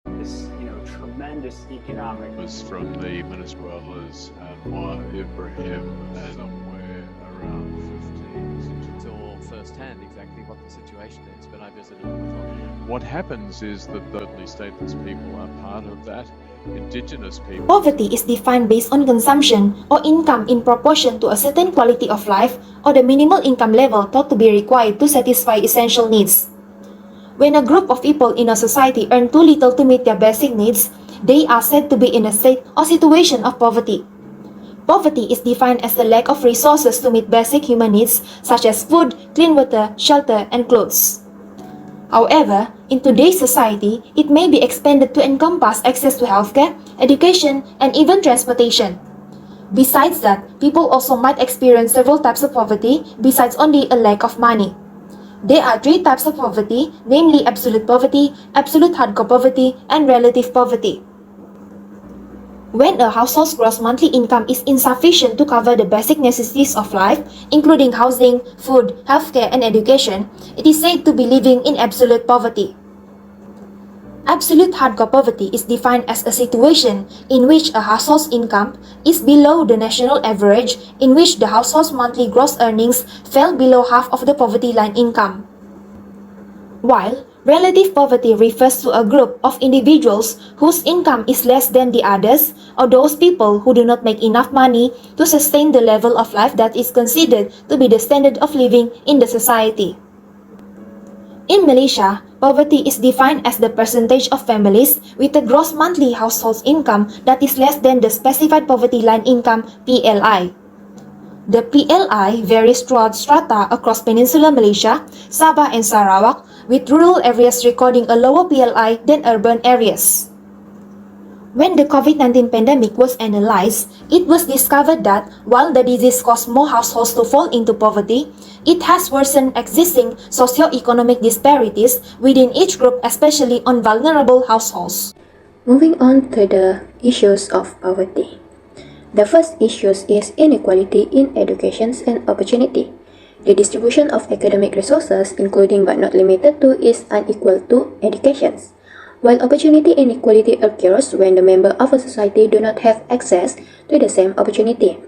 this, tremendous economic. Was from the Minister as Ibrahim and somewhere around 15. Saw firsthand exactly what the situation is when I visited before. What happens is that certainly stateless people are part of that. Indigenous people. Poverty is defined based on consumption or income in proportion to a certain quality of life or the minimal income level thought to be required to satisfy essential needs. When a group of people in a society earn too little to meet their basic needs, they are said to be in a state or situation of poverty. Poverty is defined as the lack of resources to meet basic human needs such as food, clean water, shelter, and clothes. However, in today's society, it may be expanded to encompass access to healthcare, education, and even transportation. Besides that, people also might experience several types of poverty besides only a lack of money. There are three types of poverty, namely absolute poverty, absolute hardcore poverty, and relative poverty. When a household's gross monthly income is insufficient to cover the basic necessities of life, including housing, food, healthcare, and education, it is said to be living in absolute poverty. Absolute hardcore poverty is defined as a situation in which a household's income is below the national average, in which the household's monthly gross earnings fell below half of the poverty line income. While relative poverty refers to a group of individuals whose income is less than the others, or those people who do not make enough money to sustain the level of life that is considered to be the standard of living in the society. In Malaysia, poverty is defined as the percentage of families with a gross monthly household income that is less than the specified poverty line income (PLI). The PLI varies throughout strata across Peninsular Malaysia, Sabah and Sarawak, with rural areas recording a lower PLI than urban areas. When the COVID-19 pandemic was analyzed, it was discovered that while the disease caused more households to fall into poverty, it has worsened existing socio-economic disparities within each group, especially on vulnerable households. Moving on to the issues of poverty. The first issue is inequality in education and opportunity. The distribution of academic resources, including but not limited to, is unequal to education. While opportunity inequality occurs when the members of a society do not have access to the same opportunity.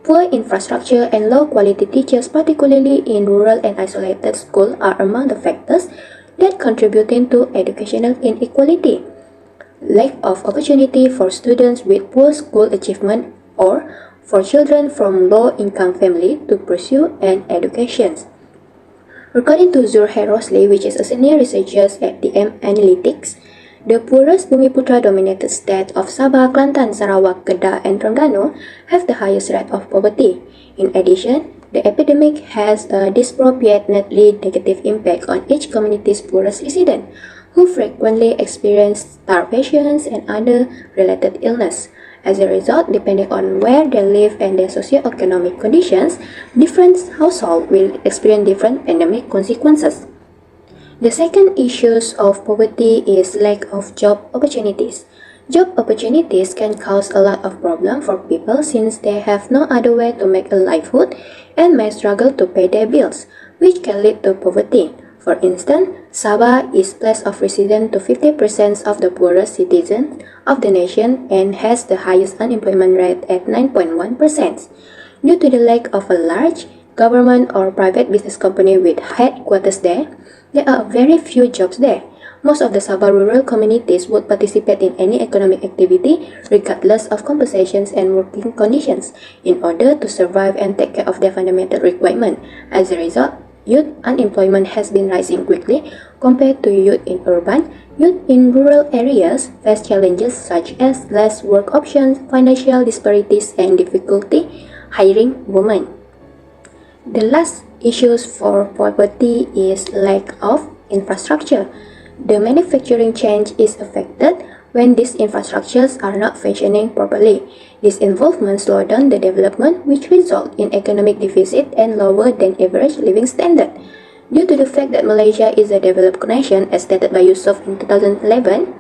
Poor infrastructure and low-quality teachers, particularly in rural and isolated schools, are among the factors that contributing to educational inequality. Lack of opportunity for students with poor school achievement or for children from low-income families to pursue an education. According to Zurhair Rosli, which is a senior researcher at DM Analytics, the poorest Bumiputra-dominated states of Sabah, Kelantan, Sarawak, Kedah, and Terengganu have the highest rate of poverty. In addition, the epidemic has a disproportionately negative impact on each community's poorest resident, who frequently experience starvation and other related illness. As a result, depending on where they live and their socio-economic conditions, different households will experience different pandemic consequences. The second issue of poverty is lack of job opportunities. Job opportunities can cause a lot of problems for people since they have no other way to make a livelihood and may struggle to pay their bills, which can lead to poverty. For instance, Sabah is place of residence to 50% of the poorest citizens of the nation and has the highest unemployment rate at 9.1%. Due to the lack of a large government or private business company with headquarters there are very few jobs there. Most of the Sabah rural communities would participate in any economic activity regardless of compensations and working conditions in order to survive and take care of their fundamental requirements. As a result, youth unemployment has been rising quickly compared to youth in urban. Youth in rural areas face challenges such as less work options, financial disparities, and difficulty hiring women. The last issues for poverty is lack of infrastructure. The manufacturing chain is affected when these infrastructures are not functioning properly. This involvement slows down the development, which results in economic deficit and lower than average living standard. Due to the fact that Malaysia is a developed nation, as stated by Yusof in 2011,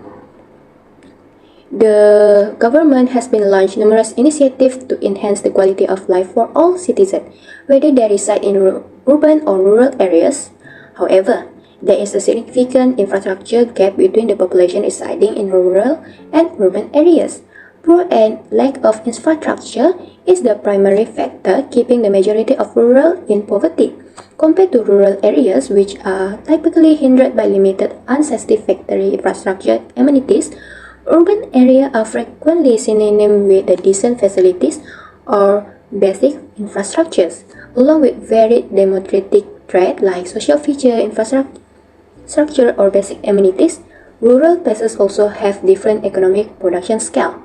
the government has been launched numerous initiatives to enhance the quality of life for all citizens, whether they reside in urban or rural areas. However, There is a significant infrastructure gap between the population residing in rural and urban areas. Poor and lack of infrastructure is the primary factor keeping the majority of rural in poverty. Compared to rural areas, which are typically hindered by limited unsafe factory infrastructure amenities, urban areas are frequently synonymous with the decent facilities or basic infrastructures, along with varied democratic traits like social feature infrastructure or basic amenities. Rural places also have different economic production scale.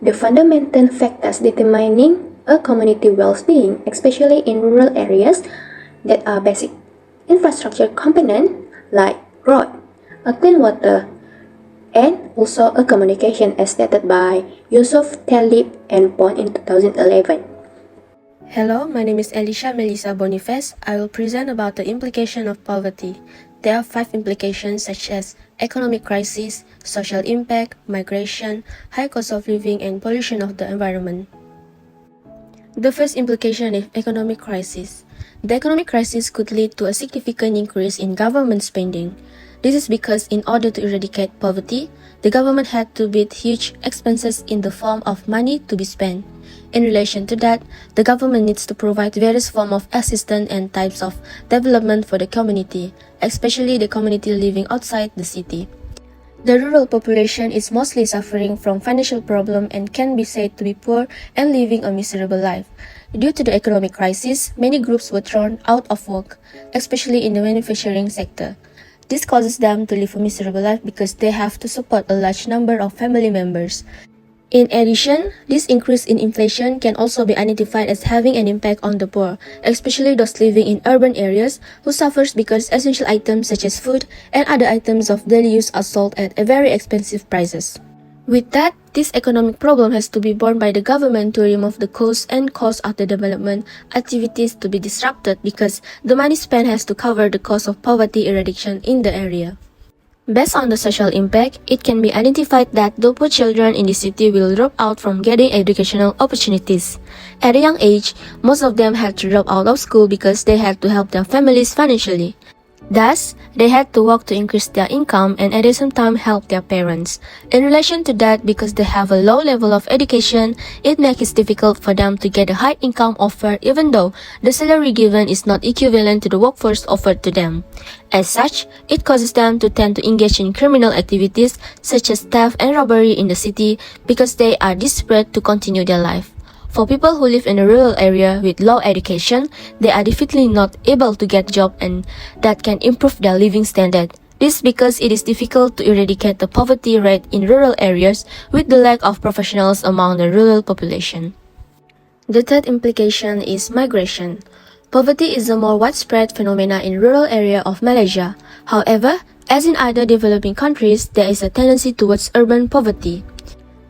The fundamental factors determining a community well-being, especially in rural areas, that are basic infrastructure component like road, a clean water, and also a communication as stated by Yusuf Talib and Pond in 2011. Hello, my name is Elisha Melissa Boniface. I will present about the implication of poverty. There are 5 implications such as economic crisis, social impact, migration, high cost of living, and pollution of the environment. The first implication is economic crisis. The economic crisis could lead to a significant increase in government spending. This is because in order to eradicate poverty, the government had to bear huge expenses in the form of money to be spent. In relation to that, the government needs to provide various forms of assistance and types of development for the community, especially the community living outside the city. The rural population is mostly suffering from financial problems and can be said to be poor and living a miserable life. Due to the economic crisis, many groups were thrown out of work, especially in the manufacturing sector. This causes them to live a miserable life because they have to support a large number of family members. In addition, this increase in inflation can also be identified as having an impact on the poor, especially those living in urban areas who suffers because essential items such as food and other items of daily use are sold at a very expensive prices. With that, this economic problem has to be borne by the government to remove the cost of the development activities to be disrupted because the money spent has to cover the cost of poverty eradication in the area. Based on the social impact, it can be identified that the poor children in the city will drop out from getting educational opportunities. At a young age, most of them had to drop out of school because they had to help their families financially. Thus, they had to work to increase their income and at the same time help their parents. In relation to that, because they have a low level of education, it makes it difficult for them to get a high income offer even though the salary given is not equivalent to the workforce offered to them. As such, it causes them to tend to engage in criminal activities such as theft and robbery in the city because they are desperate to continue their life. For people who live in a rural area with low education, they are definitely not able to get job and that can improve their living standard. This because it is difficult to eradicate the poverty rate in rural areas with the lack of professionals among the rural population. The third implication is migration. Poverty is a more widespread phenomenon in rural area of Malaysia. However, as in other developing countries, there is a tendency towards urban poverty.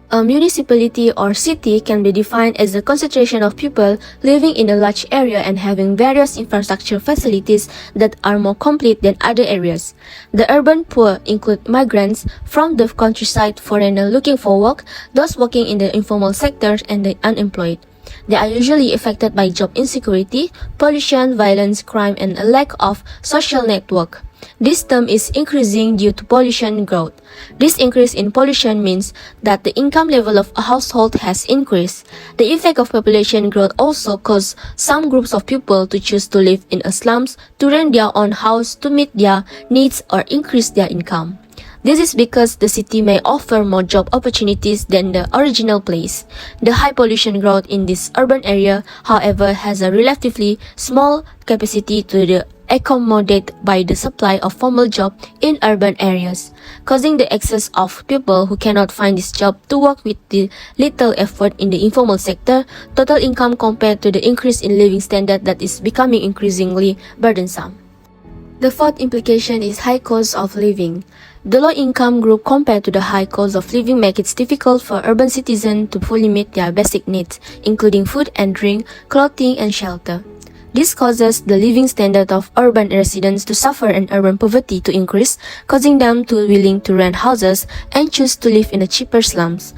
A municipality or city can be defined as a concentration of people living in a large area and having various infrastructure facilities that are more complete than other areas. The urban poor include migrants from the countryside, foreigners looking for work, those working in the informal sector, and the unemployed. They are usually affected by job insecurity, pollution, violence, crime, and a lack of social network. This term is increasing due to pollution growth. This increase in pollution means that the income level of a household has increased. The effect of population growth also causes some groups of people to choose to live in a slums to rent their own house to meet their needs or increase their income. This is because the city may offer more job opportunities than the original place. The high pollution growth in this urban area, however, has a relatively small capacity to accommodate by the supply of formal job in urban areas, causing the excess of people who cannot find this job to work with the little effort in the informal sector, total income compared to the increase in living standard that is becoming increasingly burdensome. The fourth implication is high cost of living. The low-income group compared to the high cost of living make it difficult for urban citizens to fully meet their basic needs, including food and drink, clothing, and shelter. This causes the living standard of urban residents to suffer and urban poverty to increase, causing them to willing to rent houses and choose to live in the cheaper slums.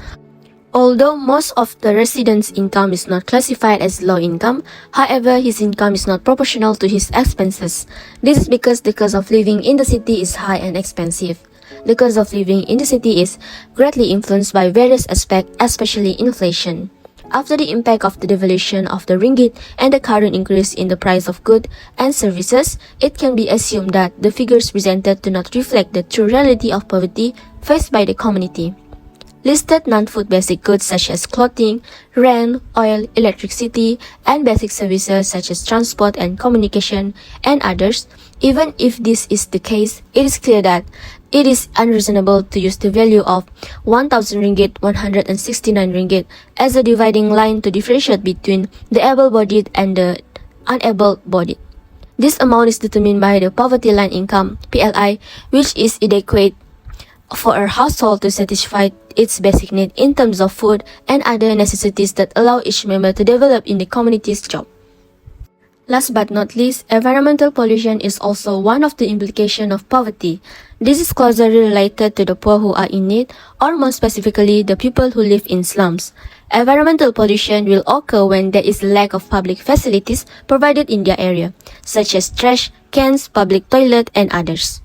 Although most of the residents' income is not classified as low income, however, his income is not proportional to his expenses. This is because the cost of living in the city is high and expensive. The cost of living in the city is greatly influenced by various aspects, especially inflation. After the impact of the devaluation of the ringgit and the current increase in the price of goods and services, it can be assumed that the figures presented do not reflect the true reality of poverty faced by the community. Listed non-food basic goods such as clothing, rent, oil, electricity, and basic services such as transport and communication, and others. Even if this is the case, it is clear that it is unreasonable to use the value of 1,000 ringgit, 169 ringgit as a dividing line to differentiate between the able-bodied and the unable-bodied. This amount is determined by the poverty line income, PLI, which is adequate for a household to satisfy its basic need in terms of food and other necessities that allow each member to develop in the community's job. Last but not least, environmental pollution is also one of the implications of poverty. This is closely related to the poor who are in need, or more specifically, the people who live in slums. Environmental pollution will occur when there is a lack of public facilities provided in their area, such as trash, cans, public toilet, and others.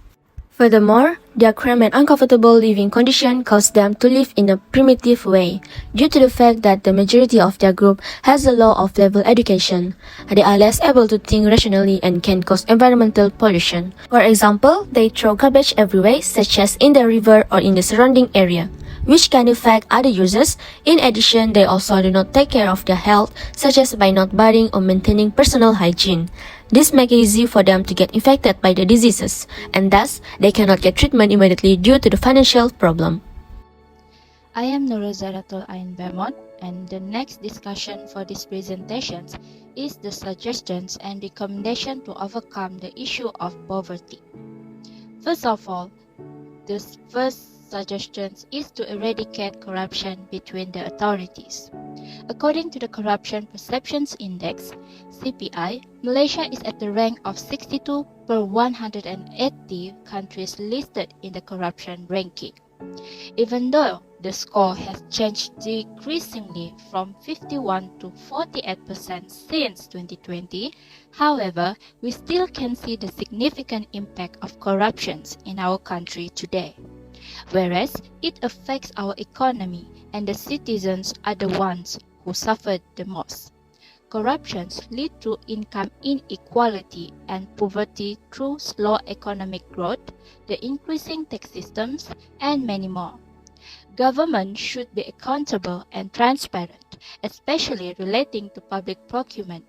Furthermore, their cramped and uncomfortable living conditions cause them to live in a primitive way, due to the fact that the majority of their group has a low of level education. They are less able to think rationally and can cause environmental pollution. For example, they throw garbage everywhere, such as in the river or in the surrounding area, which can affect other users. In addition, they also do not take care of their health, such as by not bathing or maintaining personal hygiene. This makes it easy for them to get infected by the diseases, and thus, they cannot get treatment immediately due to the financial problem. I am Nuruzaratul Ain Bemont, and the next discussion for this presentation is the suggestions and recommendation to overcome the issue of poverty. First of all, the first suggestion is to eradicate corruption between the authorities. According to the Corruption Perceptions Index, CPI, Malaysia is at the rank of 62 per 180 countries listed in the corruption ranking. Even though the score has changed decreasingly from 51 to 48% since 2020, however, we still can see the significant impact of corruption in our country today. Whereas it affects our economy and the citizens are the ones who suffered the most. Corruptions lead to income inequality and poverty through slow economic growth, the increasing tax systems, and many more. Government should be accountable and transparent, especially relating to public procurement.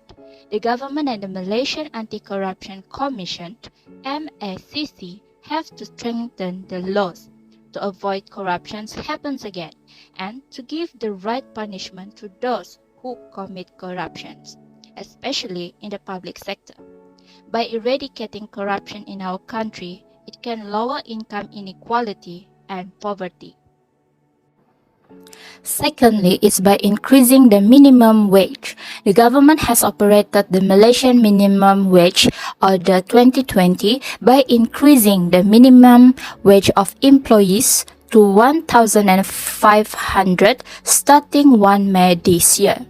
The government and the Malaysian Anti-Corruption Commission, MACC, have to strengthen the laws to avoid corruption happens again and to give the right punishment to those who commit corruptions, especially in the public sector. By eradicating corruption in our country, it can lower income inequality and poverty. Secondly, is by increasing the minimum wage. The government has operated the Malaysian minimum wage order 2020 by increasing the minimum wage of employees to 1,500 starting 1 May this year.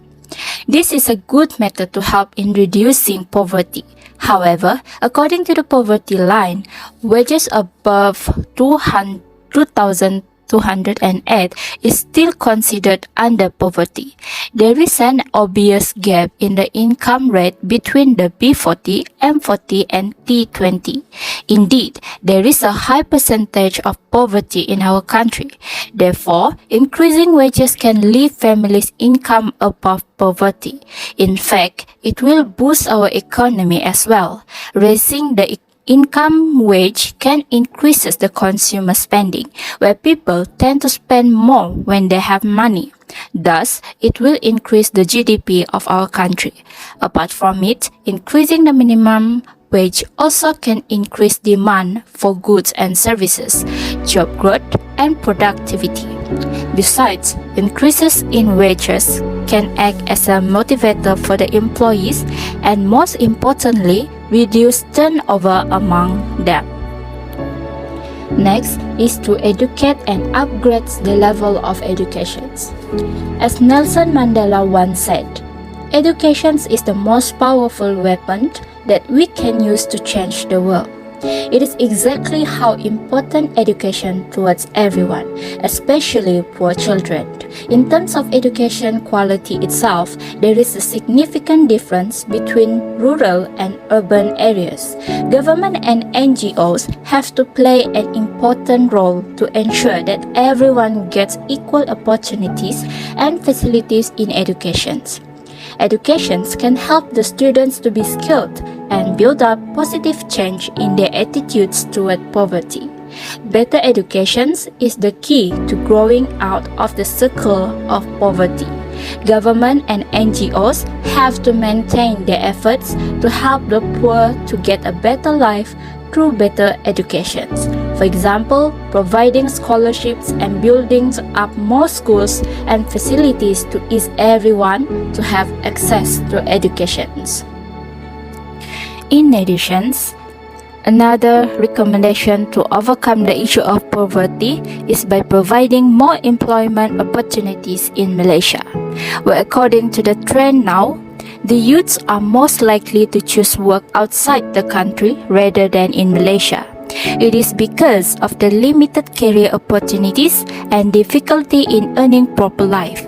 This is a good method to help in reducing poverty. However, according to the poverty line, wages above 2,208 is still considered under poverty. There is an obvious gap in the income rate between the B40, M40 and T20. Indeed, there is a high percentage of poverty in our country. Therefore, increasing wages can lift families' income above poverty. In fact, it will boost our economy as well. Raising the income wage can increase the consumer spending, where people tend to spend more when they have money. Thus, it will increase the GDP of our country. Apart from it, increasing the minimum wage also can increase demand for goods and services, job growth, and productivity. Besides, increases in wages can act as a motivator for the employees and, most importantly, reduce turnover among them. Next is to educate and upgrade the level of education. As Nelson Mandela once said, education is the most powerful weapon that we can use to change the world. It is exactly how important education towards everyone, especially poor children. In terms of education quality itself, there is a significant difference between rural and urban areas. Government and NGOs have to play an important role to ensure that everyone gets equal opportunities and facilities in education. Education can help the students to be skilled and build up positive change in their attitudes toward poverty. Better education is the key to growing out of the circle of poverty. Government and NGOs have to maintain their efforts to help the poor to get a better life through better education. For example, providing scholarships and building up more schools and facilities to ease everyone to have access to education. In addition, another recommendation to overcome the issue of poverty is by providing more employment opportunities in Malaysia, where according to the trend now, the youths are most likely to choose work outside the country rather than in Malaysia. It is because of the limited career opportunities and difficulty in earning proper life.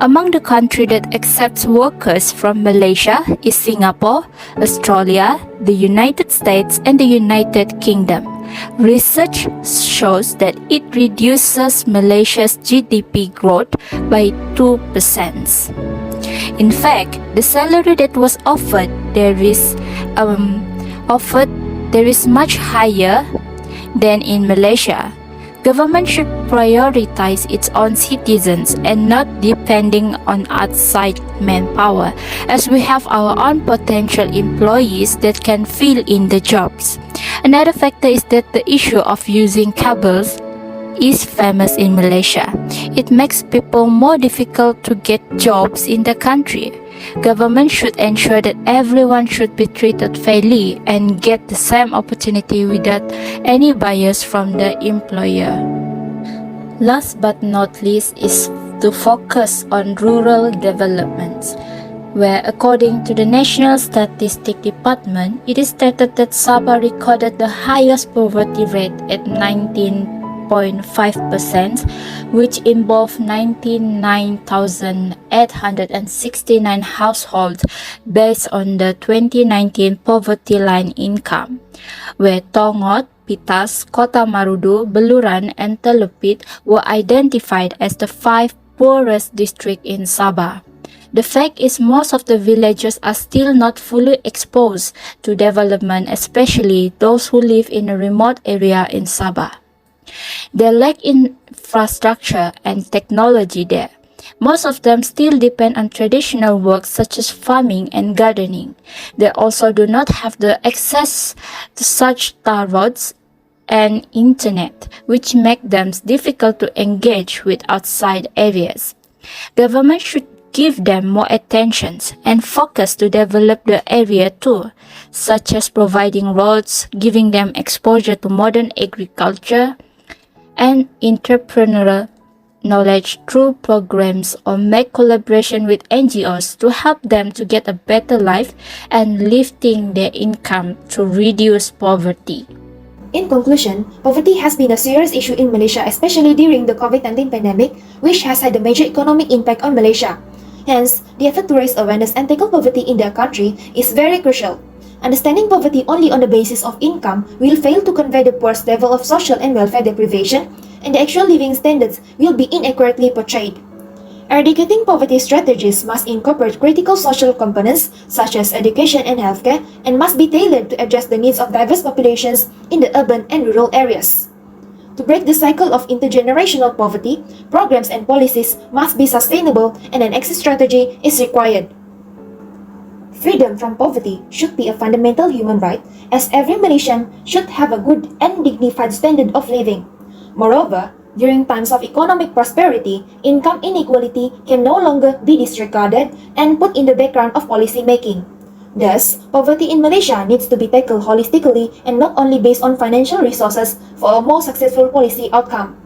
Among the countries that accepts workers from Malaysia is Singapore, Australia, the United States, and the United Kingdom. Research shows that it reduces Malaysia's GDP growth by 2%. In fact, the salary that was offered there is much higher than in Malaysia. Government should prioritize its own citizens and not depending on outside manpower, as we have our own potential employees that can fill in the jobs. Another factor is that the issue of using cables is famous in Malaysia. It makes people more difficult to get jobs in the country. Government should ensure that everyone should be treated fairly and get the same opportunity without any bias from the employer. Last but not least is to focus on rural development, where according to the National Statistics Department, it is stated that Sabah recorded the highest poverty rate at 19.5%, which involved 99,869 households based on the 2019 poverty line income, where Tongot, Pitas, Kota Marudu, Beluran, and Telupit were identified as the 5 poorest districts in Sabah. The fact is most of the villages are still not fully exposed to development, especially those who live in a remote area in Sabah. They lack infrastructure and technology there. Most of them still depend on traditional work such as farming and gardening. They also do not have the access to such tar roads and internet, which make them difficult to engage with outside areas. Government should give them more attention and focus to develop the area too, such as providing roads, giving them exposure to modern agriculture and entrepreneurial knowledge through programs, or make collaboration with NGOs to help them to get a better life and lifting their income to reduce poverty. In conclusion, poverty has been a serious issue in Malaysia, especially during the COVID-19 pandemic, which has had a major economic impact on Malaysia. Hence, the effort to raise awareness and tackle poverty in their country is very crucial. Understanding poverty only on the basis of income will fail to convey the poor's level of social and welfare deprivation, and the actual living standards will be inaccurately portrayed. Eradicating poverty strategies must incorporate critical social components such as education and healthcare, and must be tailored to address the needs of diverse populations in the urban and rural areas. To break the cycle of intergenerational poverty, programs and policies must be sustainable, and an exit strategy is required. Freedom from poverty should be a fundamental human right, as every Malaysian should have a good and dignified standard of living. Moreover, during times of economic prosperity, income inequality can no longer be disregarded and put in the background of policy making. Thus, poverty in Malaysia needs to be tackled holistically and not only based on financial resources for a more successful policy outcome.